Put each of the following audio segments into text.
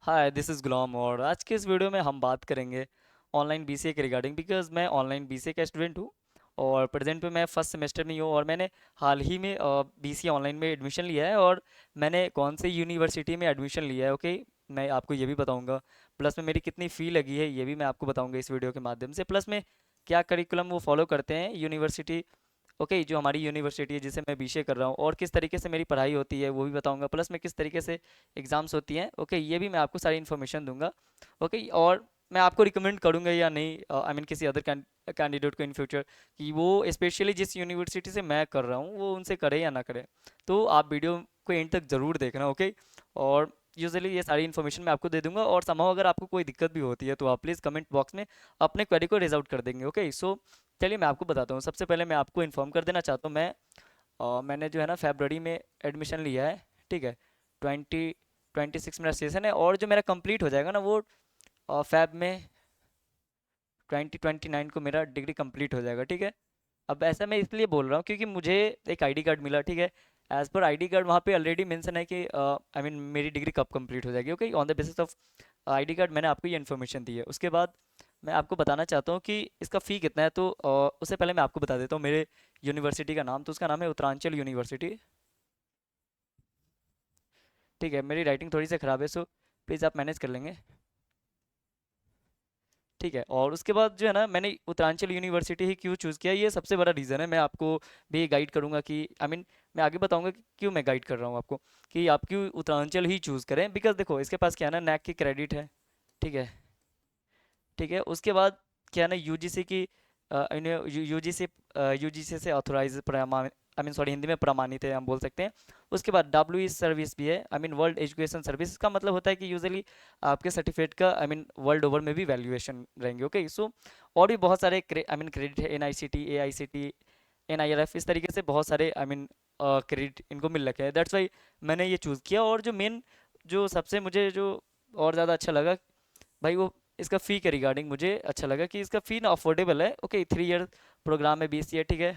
Hi, this is गुलाम और आज के इस वीडियो में हम बात करेंगे ऑनलाइन बीसीए के रिगार्डिंग बिकॉज़ मैं ऑनलाइन बीसीए का स्टूडेंट हूँ और प्रेजेंट पे मैं फर्स्ट सेमेस्टर में ही हूँ और मैंने हाल ही में बीसीए ऑनलाइन में एडमिशन लिया है और मैंने कौन सी यूनिवर्सिटी में एडमिशन लिया है। ओके, मैं आपको ये भी बताऊंगा। प्लस में मेरी कितनी फ़ी लगी है ये भी मैं आपको बताऊंगा इस वीडियो के माध्यम से। प्लस में क्या करिकुलम वो फॉलो करते हैं यूनिवर्सिटी, ओके, जो हमारी यूनिवर्सिटी है जिसे मैं बीसीए कर रहा हूँ, और किस तरीके से मेरी पढ़ाई होती है वो भी बताऊंगा। प्लस में किस तरीके से एग्ज़ाम्स होती हैं, ओके, ये भी मैं आपको सारी इन्फॉर्मेशन दूंगा। ओके, और मैं आपको रिकमेंड करूंगा या नहीं, आई मीन किसी अदर कैंडिडेट को इन फ्यूचर कि वो स्पेशली जिस यूनिवर्सिटी से मैं कर रहा हूँ वो उनसे करे या ना करे। तो आप वीडियो को एंड तक ज़रूर देखना, ओके। और यूजुअली ये सारी इन्फॉर्मेशन मैं आपको दे दूंगा और समहाउ अगर आपको कोई दिक्कत भी होती है तो आप प्लीज़ कमेंट बॉक्स में अपने क्वेरी को रेज आउट कर देंगे। ओके, सो चलिए मैं आपको बताता हूँ। सबसे पहले मैं आपको इन्फॉर्म कर देना चाहता हूँ, मैंने जो है ना फरवरी में एडमिशन लिया है, ठीक है। 2026 मेरा सेशन है और जो मेरा कंप्लीट हो जाएगा ना वो फैब में 2029 को मेरा डिग्री कंप्लीट हो जाएगा, ठीक है। अब ऐसा मैं इसलिए बोल रहा हूँ क्योंकि मुझे एक आईडी कार्ड मिला, ठीक है। एज पर आईडी कार्ड वहाँ पे ऑलरेडी मेंशन है कि आई मीन मेरी डिग्री कब कंप्लीट हो जाएगी। Okay, on the basis of ID card मैंने आपको ये इन्फॉर्मेशन दी है। उसके बाद मैं आपको बताना चाहता हूँ कि इसका फ़ी कितना है। तो उससे पहले मैं आपको बता देता हूँ मेरे यूनिवर्सिटी का नाम। तो उसका नाम है उत्तरांचल यूनिवर्सिटी, ठीक है। मेरी राइटिंग थोड़ी सी ख़राब है, सो प्लीज़ आप मैनेज कर लेंगे, ठीक है। और उसके बाद जो है ना मैंने उत्तरांचल यूनिवर्सिटी ही क्यों चूज़ किया, ये सबसे बड़ा रीज़न है। मैं आपको भी गाइड करूंगा कि आई मीन मैं आगे बताऊंगा कि क्यों मैं गाइड कर रहा हूँ आपको कि आप क्यों उत्तरांचल ही चूज़ करें। बिकॉज देखो इसके पास क्या है ना, नैक की क्रेडिट है, ठीक है। ठीक है, उसके बाद क्या है ना यूजीसी की यूजीसी यूजीसी से authorize I mean sorry Hindi में प्रमाणित है हम बोल सकते हैं। उसके बाद डब्ल्यू सर्विस भी है, I mean world education service. इसका मतलब होता है कि यूजुअली आपके सर्टिफिकेट का आई मीन वर्ल्ड ओवर में भी वैल्यूएशन रहेंगे। ओके, सो और भी बहुत सारे आई मीन क्रेडिट है, N I C T, A I C T, N I R F, इस तरीके से बहुत सारे आई मीन क्रेडिट इनको मिल रखे हैं। दैट्स वाई मैंने ये चूज़ किया। और जो मेन जो सबसे मुझे जो और ज़्यादा अच्छा लगा भाई वो इसका फ़ी के रिगार्डिंग मुझे अच्छा लगा कि इसका फ़ी ना अफोर्डेबल है। ओके, 3 ईयर प्रोग्राम है बीसीए, ठीक है।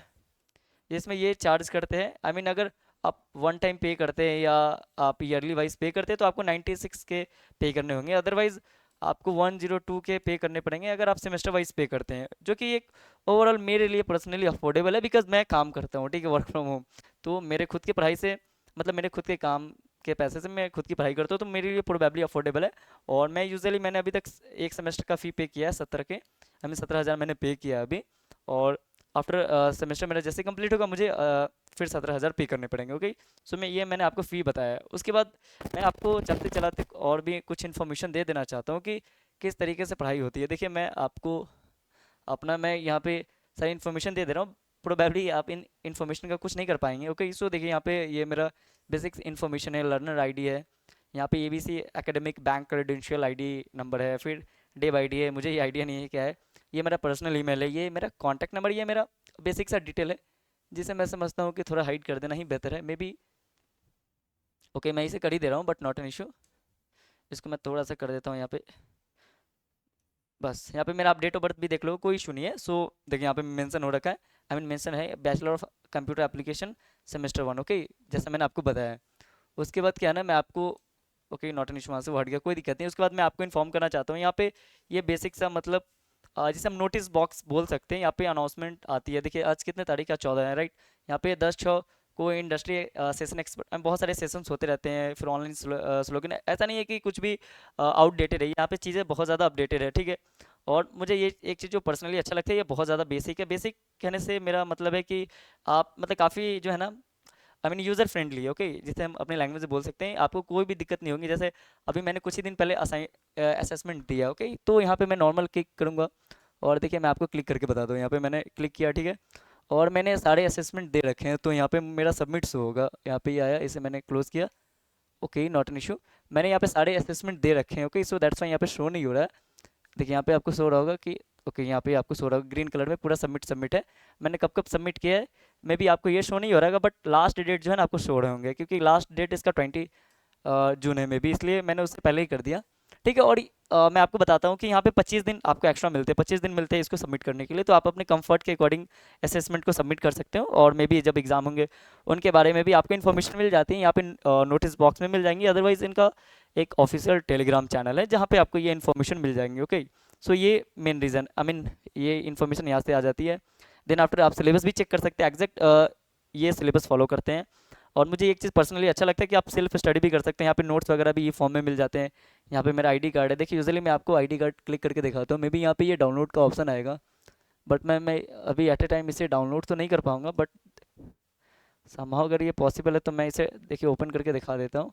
जिसमें ये चार्ज करते हैं, आई मीन अगर आप वन टाइम पे करते हैं या आप ईयरली वाइज पे करते हैं तो आपको 96 के पे करने होंगे। अदरवाइज आपको 102 के पे करने पड़ेंगे अगर आप सेमेस्टर वाइज पे करते हैं, जो कि एक ओवरऑल मेरे लिए पर्सनली अफोर्डेबल है। बिकॉज मैं काम करता हूँ, ठीक है, वर्क फ्रॉम होम। तो मेरे खुद की पढ़ाई से मतलब मेरे खुद के काम के पैसे से मैं खुद की पढ़ाई करता हूँ, तो मेरे लिए प्रोबेबली अफोर्डेबल है। और मैं यूजुअली मैंने अभी तक एक सेमेस्टर का फ़ी पे किया है 17 के, आई मीन 17,000 मैंने पे किया है अभी। और आफ्टर सेमेस्टर मेरा जैसे कंप्लीट होगा मुझे फिर 17,000 पे करने पड़ेंगे। ओके, सो मैं ये मैंने आपको फ़ी बताया है। उसके बाद मैं आपको चलते चलाते और भी कुछ इन्फॉर्मेशन दे देना चाहता हूँ कि किस तरीके से पढ़ाई होती है। देखिए मैं आपको अपना मैं यहाँ पे सारी इन्फॉर्मेशन दे दे रहा हूँ। प्रोबेबली आप इन इन्फॉर्मेशन का कुछ नहीं कर पाएंगे। ओके, सो देखिए यहाँ पे ये मेरा बेसिक इन्फॉर्मेशन है, लर्नर आईडी है, यहाँ पे ABC academic bank credential ID number है, फिर डेब आईडी है, मुझे ये आइडिया नहीं है क्या है। ये मेरा पर्सनल ईमेल है, ये मेरा कॉन्टैक्ट नंबर, ये मेरा बेसिक सा डिटेल है जिसे मैं समझता हूँ कि थोड़ा हाइड कर देना ही बेहतर है मे बी। ओके, मैं इसे कर ही दे रहा हूँ बट नॉट एन इशू। इसको मैं थोड़ा सा कर देता हूँ यहाँ पे, बस यहाँ पे मेरा अपडेट ऑफ बर्थ भी देख लो, कोई इशू नहीं है। सो देखिए यहाँ पे मेंशन हो रखा है, आई मीन मेंशन है bachelor of computer application semester 1। Okay, जैसा मैंने आपको बताया है। उसके बाद क्या है ना मैं आपको, ओके नॉट एन इशू, वहाँ से वो हट गया, कोई दिक्कत नहीं। उसके बाद मैं आपको इन्फॉर्म करना चाहता हूँ यहाँ पे ये बेसिक सा मतलब जिसे हम नोटिस बॉक्स बोल सकते हैं, यहाँ पे अनाउंसमेंट आती है। देखिए आज कितने तारीख है, 14 है, राइट। यहाँ पे 10/6 को इंडस्ट्री सेशन एक्सपर्ट, बहुत सारे सेशंस होते रहते हैं, फिर ऑनलाइन स्लोगन। ऐसा नहीं है कि कुछ भी आउटडेटेड है, यहाँ पे चीज़ें बहुत ज़्यादा अपडेटेड है, ठीक है। और मुझे ये एक चीज़ जो पर्सनली अच्छा लगता है, ये बहुत ज़्यादा बेसिक है। बेसिक कहने से मेरा मतलब है कि आप मतलब काफ़ी जो है ना आई मीन यूज़र फ्रेंडली है। ओके, जिसे हम अपने लैंग्वेज में बोल सकते हैं, आपको कोई भी दिक्कत नहीं होगी। जैसे अभी मैंने कुछ ही दिन पहले असेसमेंट दिया, ओके, तो यहाँ पे मैं नॉर्मल क्लिक करूँगा और देखिए मैं आपको क्लिक करके बता दूँ, यहाँ पे मैंने क्लिक किया, ठीक है। और मैंने सारे असेसमेंट दे रखे हैं, तो यहाँ पे मेरा सबमिट शो होगा, यहाँ पे ही आया, इसे मैंने क्लोज किया। ओके, नॉट एन इशू, मैंने यहाँ पे सारे असेसमेंट दे रखे हैं। ओके, सो दैट्स वाई यहाँ पे शो नहीं हो रहा है। देखिए यहाँ पे आपको शो रहा होगा कि ओके, यहाँ पे आपको शो रहा होगा ग्रीन कलर में पूरा सबमिट सबमिट है। मैंने कब कब सबमिट किया है मे बी आपको ये शो नहीं हो रहा है, बट लास्ट डेट जो है ना आपको शो रहे होंगे क्योंकि लास्ट डेट इसका 20 जून है मे बी, इसलिए मैंने उससे पहले ही कर दिया, ठीक है। और मैं आपको बताता हूँ कि यहाँ पे 25 दिन आपको एक्स्ट्रा मिलते हैं, 25 दिन मिलते हैं इसको सबमिट करने के लिए। तो आप अपने कंफर्ट के अकॉर्डिंग असेसमेंट को सबमिट कर सकते हो और मे बी जब एग्जाम होंगे उनके बारे में भी आपको इन्फॉर्मेशन मिल जाती है, यहाँ पे नोटिस बॉक्स में मिल जाएंगी। अदरवाइज इनका एक ऑफिशियल टेलीग्राम चैनल है जहाँ पे आपको ये इन्फॉर्मेशन मिल जाएंगी। ओके, सो ये मेन रीज़न, आई मीन ये इन्फॉर्मेशन यहाँ से आ जाती है। देन आफ्टर आप सिलेबस भी चेक कर सकते हैं, एग्जैक्ट ये सिलेबस फॉलो करते हैं। और मुझे एक चीज़ पर्सनली अच्छा लगता है कि आप सेल्फ स्टडी भी कर सकते हैं, यहाँ पे नोट्स वगैरह भी ये फॉर्म में मिल जाते हैं। यहाँ पे मेरा आईडी कार्ड है, देखिए यूजुअली मैं आपको आईडी कार्ड क्लिक करके दिखाता हूँ, मे बी यहाँ पे ये डाउनलोड का ऑप्शन आएगा, बट मैं अभी एट ए टाइम इसे डाउनलोड तो नहीं कर पाऊँगा, बट समहाउ अगर ये पॉसिबल है तो मैं इसे देखिए ओपन करके दिखा देता हूँ।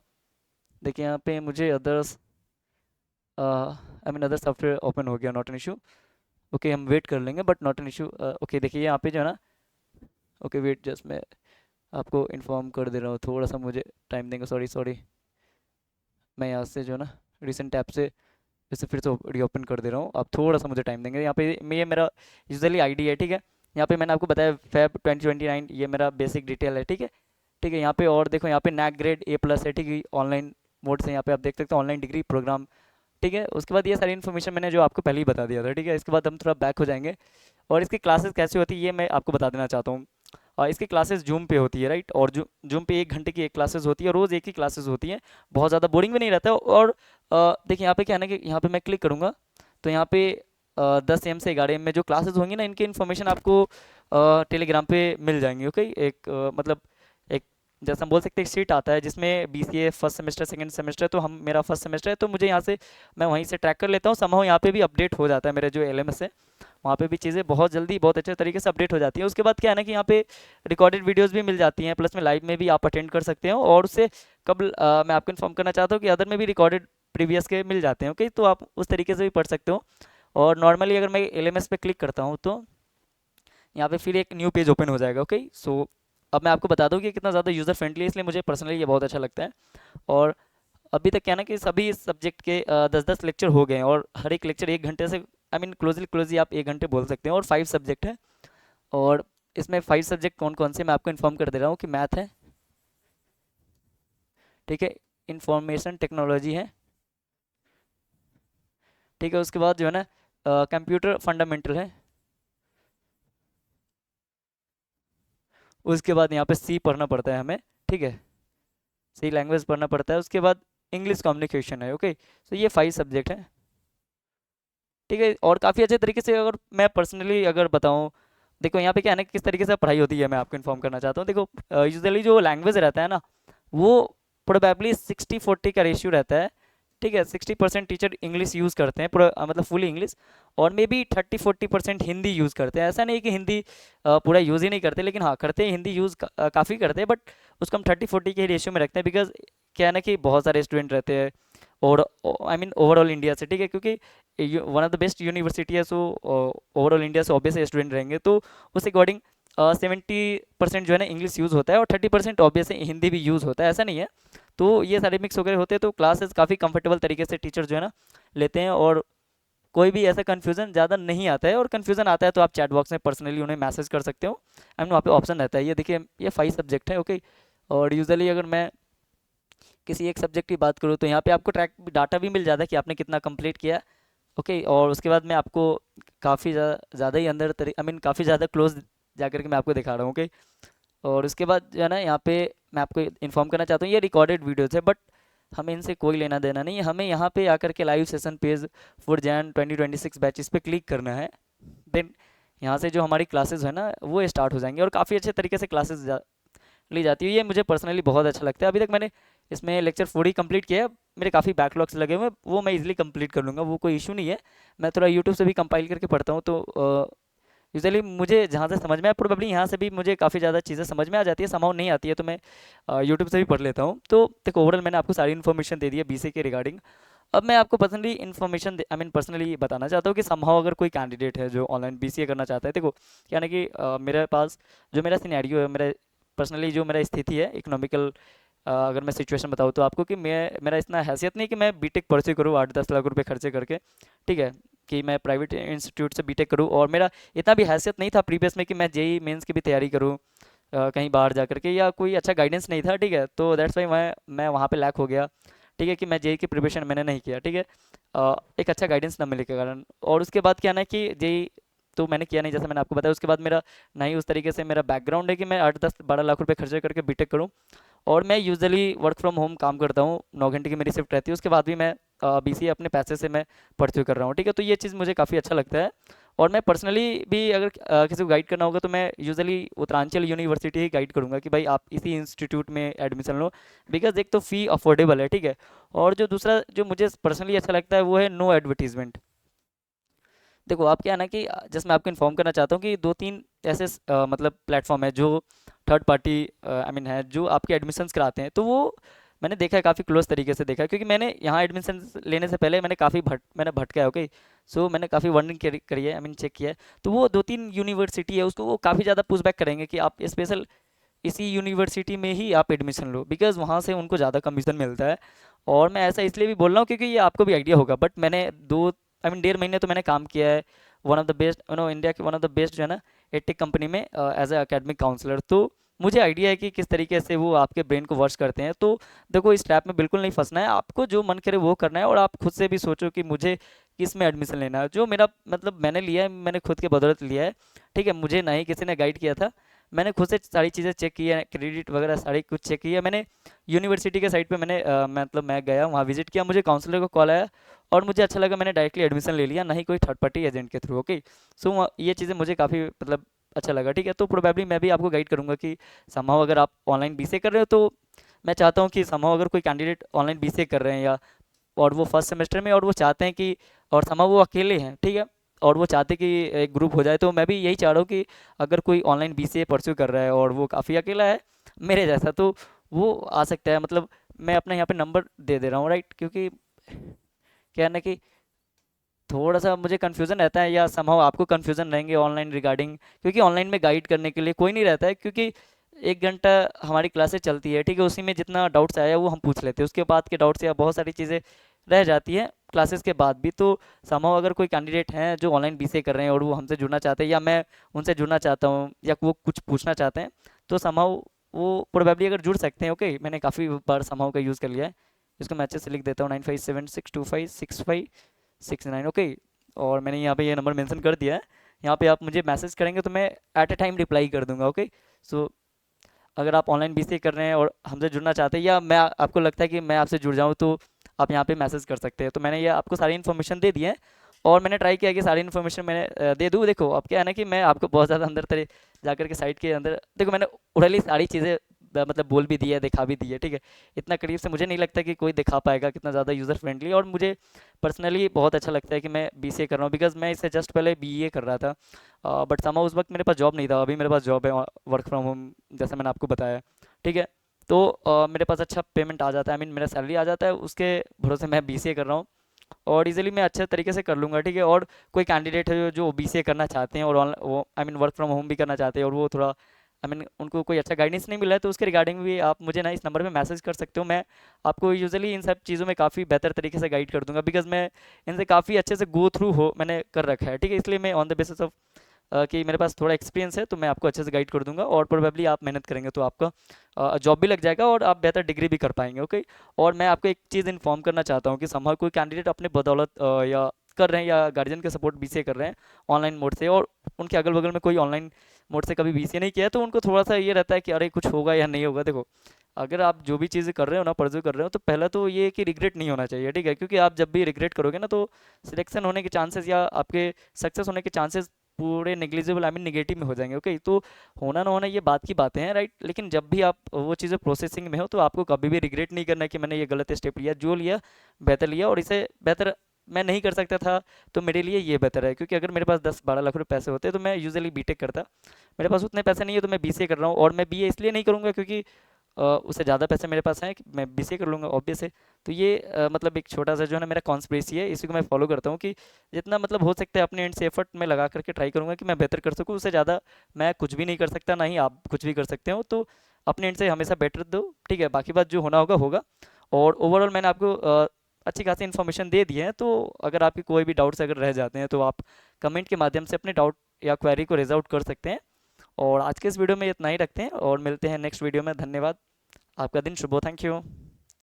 देखिए यहाँ पे मुझे others I mean other software open हो गया, नॉट एन इशू। ओके, हम वेट कर लेंगे, but not an issue. Okay, देखिए यहाँ पे जो है ना, ओके वेट, जस्ट मैं आपको इन्फॉर्म कर दे रहा हूँ, थोड़ा सा मुझे टाइम देंगे, सॉरी सॉरी। मैं यहाँ से जो है ना रिसेंट ऐप से इसे फिर से रीओपन कर दे रहा हूँ, आप थोड़ा सा मुझे टाइम देंगे। यहाँ पे ये मेरा यूजुअली आईडी है, ठीक है। यहाँ पे मैंने आपको बताया फेब 2029, ये मेरा बेसिक डिटेल है, ठीक है। ठीक है, यहाँ पे और देखो, यहाँ पे नैक ग्रेड A+ है, ठीक है। ऑनलाइन मोड से यहाँ पे आप देख सकते हो, ऑनलाइन डिग्री प्रोग्राम, ठीक है। उसके बाद ये सारी इन्फॉर्मेशन मैंने जो आपको पहले ही बता दिया था, ठीक है। इसके बाद हम थोड़ा बैक हो जाएंगे और इसकी क्लासेस कैसी होती है ये मैं आपको बता देना चाहता हूँ। और इसकी क्लासेस जूम पे होती है, राइट, और जूम पे 1 घंटे की एक क्लासेस होती है, रोज़ एक ही क्लासेस होती है, बहुत ज़्यादा बोरिंग भी नहीं रहता है। और देखिए यहाँ पे क्या है ना कि यहाँ पे मैं क्लिक करूँगा तो यहाँ पे 10 AM से 11 AM में जो क्लासेस होंगी ना, इनकी इन्फॉर्मेशन आपको टेलीग्राम पे मिल जाएंगी। ओके, एक मतलब एक जैसा हम बोल सकते हैं शीट आता है जिसमें BCA first semester second semester, तो हम मेरा फर्स्ट सेमेस्टर है तो मुझे यहाँ से मैं वहीं से ट्रैक कर लेता हूँ। समहाउ यहाँ पे भी अपडेट हो जाता है, मेरे जो LMS है वहाँ पे भी चीज़ें बहुत जल्दी बहुत अच्छे तरीके से अपडेट हो जाती हैं। उसके बाद क्या है ना कि यहाँ पे रिकॉर्डेड वीडियोस भी मिल जाती हैं, प्लस में लाइव में भी आप अटेंड कर सकते हो। और उससे कब मैं आपको इन्फॉर्म करना चाहता हूँ कि अदर में भी रिकॉर्डेड प्रीवियस के मिल जाते हैं। ओके, तो आप उस तरीके से भी पढ़ सकते हो। और नॉर्मली अगर मैं LMS पे क्लिक करता हूँ तो यहाँ पे फिर एक न्यू पेज ओपन हो जाएगा। ओके, सो अब मैं आपको बता दूँ कि कितना ज़्यादा यूज़र फ्रेंडली है, इसलिए मुझे पर्सनली ये बहुत अच्छा लगता है। और अभी तक क्या है ना कि सभी सब्जेक्ट के 10-10 लेक्चर हो गए हैं, और हर एक लेक्चर 1 घंटे से, आई मीन क्लोजली आप 1 घंटे बोल सकते हैं। और 5 सब्जेक्ट है, और इसमें 5 सब्जेक्ट कौन कौन से मैं आपको इन्फॉर्म कर दे रहा हूँ कि मैथ है, ठीक है, इंफॉर्मेशन टेक्नोलॉजी है, ठीक है। उसके बाद जो है ना कंप्यूटर फंडामेंटल है, उसके बाद यहाँ पे सी पढ़ना पड़ता है हमें, ठीक है, सी लैंग्वेज पढ़ना पड़ता है। उसके बाद इंग्लिश कम्युनिकेशन है। ओके, तो ये 5 सब्जेक्ट हैं, ठीक है। और काफ़ी अच्छे तरीके से अगर मैं पर्सनली अगर बताऊँ, देखो यहाँ पे क्या है ना, किस तरीके से पढ़ाई होती है मैं आपको इन्फॉर्म करना चाहता हूँ। देखो यूजुअली जो लैंग्वेज रहता है ना, वो प्रोबेबली 60-40 का रेशियो रहता है, ठीक है। 60% टीचर इंग्लिश यूज़ करते हैं पूरा, मतलब फुली इंग्लिश, और मे बी 30-40% हिंदी यूज़ करते हैं। ऐसा नहीं कि हिंदी पूरा यूज़ ही नहीं करते, लेकिन हाँ करते हैं, हिंदी यूज़ काफ़ी करते हैं, बट उसको हम 30-40 के रेशियो में रखते हैं, बिकॉज क्या है ना कि बहुत सारे स्टूडेंट रहते हैं, और आई मीन ओवरऑल इंडिया से, ठीक है, क्योंकि one of the best university है, सो ओवरऑल इंडिया से ऑब्वियस स्टूडेंट रहेंगे, तो उस अकॉर्डिंग 70% जो है ना इंग्लिश यूज़ होता है, और 30% ऑब्वियस हिंदी भी यूज़ होता है, ऐसा नहीं है। तो ये सारे मिक्स वगैरह होते हैं, तो क्लासेस काफ़ी कंफर्टेबल तरीके से टीचर जो है ना लेते हैं, और कोई भी ऐसा कन्फ्यूज़न ज़्यादा नहीं आता है। और कन्फ्यूज़न आता है तो आप चैट बॉक्स में पर्सनली उन्हें मैसेज कर सकते हो, आई मीन वहाँ पे ऑप्शन रहता है। ये देखिए, ये 5 सब्जेक्ट है। ओके, और यूजुअली अगर मैं किसी एक सब्जेक्ट की बात करूँ तो यहाँ पे आपको ट्रैक डाटा भी मिल जाता है कि आपने कितना कंप्लीट किया। ओके, और उसके बाद मैं आपको काफ़ी ज़्यादा ही अंदर आई मीन काफ़ी ज़्यादा क्लोज जा करके मैं आपको दिखा रहा हूँ। ओके, और उसके बाद जो है ना यहाँ पे मैं आपको इन्फॉर्म करना चाहता हूँ, ये रिकॉर्डेड वीडियोज़ है, बट हमें इनसे कोई लेना देना नहीं है। हमें यहाँ पे आकर के live session page for Jain 2026 batches पे क्लिक करना है। देन यहाँ से जो हमारी क्लासेस है ना वो स्टार्ट हो जाएंगे, और काफ़ी अच्छे तरीके से क्लासेस ली जाती है। ये मुझे पर्सनली बहुत अच्छा लगता है। अभी तक मैंने इसमें लेक्चर 4 ही कंप्लीट किया है, मेरे काफ़ी बैकलॉग्स लगे हुए हैं, वो मैं इजीली कंप्लीट कर लूँगा, वो कोई इशू नहीं है। मैं थोड़ा यूट्यूब से भी कंपाइल करके पढ़ता हूँ, तो यूजुअली मुझे जहाँ से समझ में आया, प्रोबेबली यहाँ से भी मुझे काफ़ी ज़्यादा चीज़ें समझ में आ जाती है, समहाउ नहीं आती है तो मैं यूट्यूब से भी पढ़ लेता हूँ। तो देखो ओवरऑल मैंने आपको सारी इन्फॉर्मेशन दे दी है BCA के रिगार्डिंग। अब मैं आपको personally information I mean personally बताना चाहता हूँ कि समहाउ अगर कोई कैंडिडेट है जो ऑनलाइन BCA करना चाहता है, देखो क्या ना कि मेरे पास जो मेरा सिनेरियो है, मेरा पर्सनली जो मेरा स्थिति है इकोनॉमिकल, अगर मैं सिचुएशन बताऊँ तो आपको, कि मेरा इतना हैसियत नहीं कि मैं बीटेक परस्यू करूँ 8-10 लाख रुपए खर्चे करके, ठीक है, कि मैं प्राइवेट इंस्टीट्यूट से बीटेक करूँ। और मेरा इतना भी हैसियत नहीं था प्रीवियस में कि मैं JEE मेंस की भी तैयारी करूँ कहीं बाहर जा करके, या कोई अच्छा गाइडेंस नहीं था, ठीक है। तो दैट्स वाई मैं वहाँ पे लैक हो गया, ठीक है, कि मैं JEE की प्रिपरेशन मैंने नहीं किया, ठीक है, एक अच्छा गाइडेंस न मिलने के कारण। और उसके बाद क्या ना कि JEE तो मैंने किया नहीं, जैसे मैंने आपको बताया। उसके बाद मेरा ना ही उस तरीके से मेरा बैकग्राउंड है कि मैं 8-10-12 लाख रुपए खर्चे करके बीटेक करूँ। और मैं यूजुअली वर्क फ्रॉम होम काम करता हूँ, 9 घंटे की मेरी शिफ्ट रहती है, उसके बाद भी मैं बीसीए अपने पैसे से मैं परस्यू कर रहा हूँ, ठीक है। तो ये चीज़ मुझे काफ़ी अच्छा लगता है। और मैं पर्सनली भी अगर किसी को गाइड करना होगा तो मैं यूजुअली उत्तरांचल यूनिवर्सिटी ही गाइड करूँगा कि भाई आप इसी इंस्टीट्यूट में एडमिशन लो, बिकॉज एक तो फ़ी अफोर्डेबल है, ठीक है। और जो दूसरा जो मुझे पर्सनली अच्छा लगता है वो है नो एडवर्टीजमेंट। देखो आप क्या है ना कि जस्ट मैं आपको इन्फॉर्म करना चाहता हूँ कि दो तीन ऐसे मतलब प्लेटफॉर्म है जो थर्ड पार्टी आई मीन है, जो आपके एडमिशन्स कराते हैं, तो वो मैंने देखा है, काफ़ी क्लोज तरीके से देखा है, क्योंकि मैंने यहाँ एडमिशन लेने से पहले मैंने काफ़ी मैंने भटका है, ओके। सो मैंने काफ़ी वंडरिंग करी है, आई मीन चेक किया है। तो वो दो तीन यूनिवर्सिटी है, उसको वो काफ़ी ज़्यादा पुश बैक करेंगे कि आप स्पेशल इसी यूनिवर्सिटी में ही आप एडमिशन लो, बिकॉज वहाँ से उनको ज़्यादा कमीशन मिलता है। और मैं ऐसा इसलिए भी बोल रहा हूँ क्योंकि ये आपको भी आइडिया होगा, बट मैंने दो आई मीन 1.5 महीने तो मैंने काम किया है one of the best India की वन ऑफ द बेस्ट जो है ना एडटेक कंपनी में एज ए एकेडमिक काउंसलर। तो मुझे आइडिया है कि किस तरीके से वो आपके ब्रेन को वॉश करते हैं। तो देखो इस ट्रैप में बिल्कुल नहीं फंसना है, आपको जो मन करे वो करना है, और आप खुद से भी सोचो कि मुझे किस में एडमिशन लेना है। जो मेरा मतलब मैंने लिया है, मैंने खुद के बदौलत लिया है, ठीक है। मुझे ना ही किसी ने गाइड किया था, मैंने खुद से सारी चीज़ें चेक की है, क्रेडिट वगैरह सारी कुछ चेक की है मैंने। यूनिवर्सिटी के साइट पे मैंने मतलब मैं गया वहाँ विजिट किया, मुझे काउंसलर को कॉल आया और मुझे अच्छा लगा, मैंने डायरेक्टली एडमिशन ले लिया, ना ही कोई थर्ड पार्टी एजेंट के थ्रू, ओके। सो ये चीज़ें मुझे काफ़ी मतलब अच्छा लगा, ठीक है। तो प्रोबेबली मैं भी आपको गाइड करूँगा कि समहाउ अगर आप ऑनलाइन बीसीए कर रहे हो, तो मैं चाहता हूँ कि समहाउ अगर कोई कैंडिडेट ऑनलाइन बीसीए कर रहे हैं या और वो फर्स्ट सेमेस्टर में, और वो चाहते हैं कि और समहाउ वो अकेले हैं, ठीक है, और वो चाहते कि एक ग्रुप हो जाए, तो मैं भी यही चाह रहा हूँ कि अगर कोई ऑनलाइन बीसीए परस्यू कर रहा है और वो काफ़ी अकेला है मेरे जैसा, तो वो आ सकता है। मतलब मैं अपने यहाँ पे नंबर दे दे रहा हूँ, राइट, क्योंकि क्या है ना कि थोड़ा सा मुझे कन्फ्यूज़न रहता है, या समहाउ आपको कन्फ्यूज़न रहेंगे ऑनलाइन रिगार्डिंग, क्योंकि ऑनलाइन में गाइड करने के लिए कोई नहीं रहता है, क्योंकि 1 घंटा हमारी क्लासेस चलती है, ठीक है, उसी में जितना डाउट्स आया वो हम पूछ लेते हैं, उसके बाद के डाउट्स या बहुत सारी चीज़ें रह जाती हैं क्लासेस के बाद भी। तो समहाउ अगर कोई कैंडिडेट हैं जो ऑनलाइन बीसीए कर रहे हैं और वो हमसे जुड़ना चाहते हैं, या मैं उनसे जुड़ना चाहता हूँ, या वो कुछ पूछना चाहते हैं, तो समहाउ वो प्रोबेबली अगर जुड़ सकते हैं, ओके। मैंने काफ़ी बार समहाउ का यूज़ कर लिया है, इसको मैं अच्छे से लिख देता हूँ, 9576256569, ओके। और मैंने यहाँ पे ये नंबर मेंशन कर दिया है, यहाँ पे आप मुझे मैसेज करेंगे तो मैं एट ए टाइम रिप्लाई कर दूंगा, ओके। सो अगर आप ऑनलाइन बीसीए कर रहे हैं और हमसे जुड़ना चाहते हैं, या मैं आपको लगता है कि मैं आपसे जुड़ जाऊँ, तो आप यहाँ पे मैसेज कर सकते हैं। तो मैंने ये आपको सारी इन्फॉर्मेशन दे दी है, और मैंने ट्राई किया कि सारी इन्फॉर्मेशन मैंने दे दूँ। देखो अब क्या है ना कि मैं आपको बहुत ज़्यादा अंदर तरी जाकर के साइट के अंदर, देखो मैंने उड़ली सारी चीज़ें मतलब बोल भी दी है, दिखा भी दी है, ठीक है। इतना करीब से मुझे नहीं लगता कि कोई दिखा पाएगा कितना ज़्यादा यूज़र फ्रेंडली, और मुझे पर्सनली बहुत अच्छा लगता है कि मैं बीसीए कर रहा हूँ, बिकॉज मैं इससे जस्ट पहले बीए कर रहा था, बट समा उस वक्त मेरे पास जॉब नहीं था। अभी मेरे पास जॉब है, वर्क फ्रॉम होम, जैसे मैंने आपको बताया, ठीक है। तो मेरे पास अच्छा पेमेंट आ जाता है, आई मीन मेरा सैलरी आ जाता है, उसके भरोसे मैं बीसीए कर रहा हूँ, और इजीली मैं अच्छे तरीके से कर लूँगा, ठीक है। और कोई कैंडिडेट है जो बीसीए करना चाहते हैं और वो I mean work from home भी करना चाहते हैं, और वो थोड़ा आई मीन उनको कोई अच्छा गाइडेंस नहीं मिला है, तो उसके रिगार्डिंग भी आप मुझे ना इस नंबर पे मैसेज कर सकते हो। मैं आपको यूजुअली इन सब चीज़ों में काफ़ी बेहतर तरीके से गाइड कर दूंगा, बिकॉज मैं इनसे काफ़ी अच्छे से गो थ्रू हो मैंने कर रखा है, ठीक है। इसलिए मैं ऑन द बेसिस ऑफ कि मेरे पास थोड़ा एक्सपीरियंस है, तो मैं आपको अच्छे से गाइड कर दूंगा, और प्रोबेबली आप मेहनत करेंगे तो आपका जॉब भी लग जाएगा और आप बेहतर डिग्री भी कर पाएंगे, ओके। और मैं आपको एक चीज़ इन्फॉर्म करना चाहता हूँ कि समहाउ कोई कैंडिडेट अपने बदौलत या कर रहे हैं या गार्जियन के सपोर्ट बीसीए कर रहे हैं ऑनलाइन मोड से, और उनके अगल बगल में कोई ऑनलाइन मोड से कभी बीसीए नहीं किया है, तो उनको थोड़ा सा ये रहता है कि अरे कुछ होगा या नहीं होगा। देखो अगर आप जो भी चीज़ें कर रहे हो ना, परस्यू कर रहे हो, तो पहला तो ये है कि रिग्रेट नहीं होना चाहिए, ठीक है, क्योंकि आप जब भी रिग्रेट करोगे ना, तो सिलेक्शन होने के चांसेस या आपके सक्सेस होने के चांसेस पूरे नेग्लिजिबल आई मीन नेगेटिव में हो जाएंगे, ओके। तो होना ना होना ये बात की बातें हैं, राइट, लेकिन जब भी आप वो चीज़ें प्रोसेसिंग में हो, तो आपको कभी भी रिग्रेट नहीं करना कि मैंने ये गलत स्टेप लिया, जो लिया बेहतर लिया, और इसे बेहतर मैं नहीं कर सकता था, तो मेरे लिए ये बेहतर है। क्योंकि अगर मेरे पास 10-12 लाख रुपए पैसे होते तो मैं यूजुअली बीटेक करता, मेरे पास उतने पैसे नहीं है, तो मैं बीसीए कर रहा हूँ, और मैं बीए इसलिए नहीं करूँगा क्योंकि उससे ज़्यादा पैसे मेरे पास हैं कि मैं बीसीए कर लूँगा, ऑब्वियस है। तो ये मतलब एक छोटा सा जो है ना मेरा कॉन्स्पिरेसी है, इसी को मैं फॉलो करता हूँ कि जितना मतलब हो सकता है अपने एंड से एफर्ट में लगा करके ट्राई करूँगा कि मैं बेहतर कर सकूँ। उससे ज़्यादा मैं कुछ भी नहीं कर सकता, ना ही आप कुछ भी कर सकते हो। तो अपने एंड से हमेशा बेटर दो, ठीक है, बाकी बात जो होना होगा होगा। और ओवरऑल मैंने आपको अच्छी खासी इन्फॉर्मेशन दे दी है, तो अगर आपके कोई भी डाउट्स अगर रह जाते हैं, तो आप कमेंट के माध्यम से अपने डाउट या क्वेरी को रेज आउट कर सकते हैं। और आज के इस वीडियो में इतना ही रखते हैं, और मिलते हैं नेक्स्ट वीडियो में। धन्यवाद, आपका दिन शुभ हो, थैंक यू।